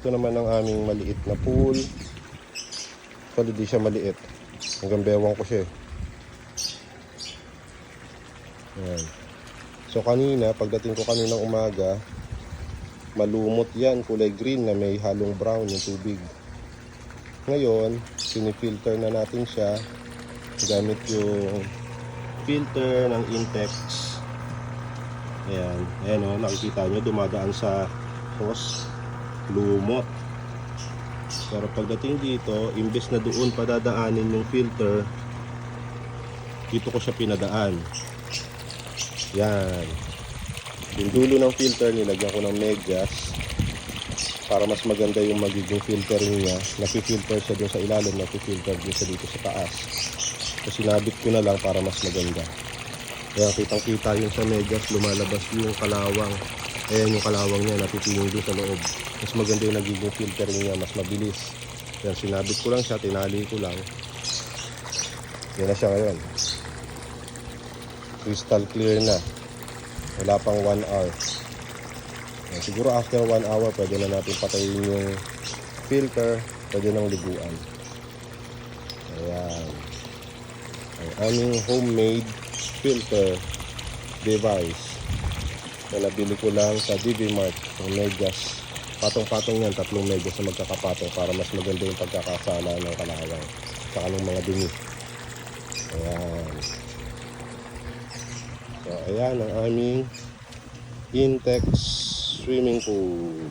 Ito naman ang aming maliit na pool. Actually, di siya maliit. Hanggang bewang ko siya eh. Ayan. So kanina, pagdating ko kaninang umaga, malumot yan, kulay green na may halong brown yung tubig. Ngayon, sinifilter na natin siya gamit yung filter ng Intex. Ayan, ayan o, nakikita nyo, dumadaan sa hose, lumot. Pero pagdating dito, imbes na doon padadaanin yung filter, dito ko siya pinadaan. Yan. Yung dulo ng filter, nilagyan ko ng medyas para mas maganda yung magiging filtering niya. Napifilter siya doon sa ilalim, napifilter din siya dito sa taas. So sinabit ko na lang para mas maganda. Ayan, kitang kita yung sa medyas, lumalabas yung kalawang. Ayan yung kalawang niya, napitingin doon sa loob. Mas maganda yung nagiging filtering niya, mas mabilis. Ayan, sinabit ko lang siya, tinali ko lang. Yan na siya ngayon. Crystal clear na. Wala pang 1 hour. Ayan, siguro after 1 hour, pwede na natin patayin yung filter, pwede nang liguan. Ayan. Ang aming homemade filter device na nabili ko lang sa DB Mart ng medyas, patong-patong yan, 3 medyas na magkakapatong para mas maganda yung pagkakasala ng kalawang saka ng mga dumi. Ayan. So ayan ang aming Intex swimming pool.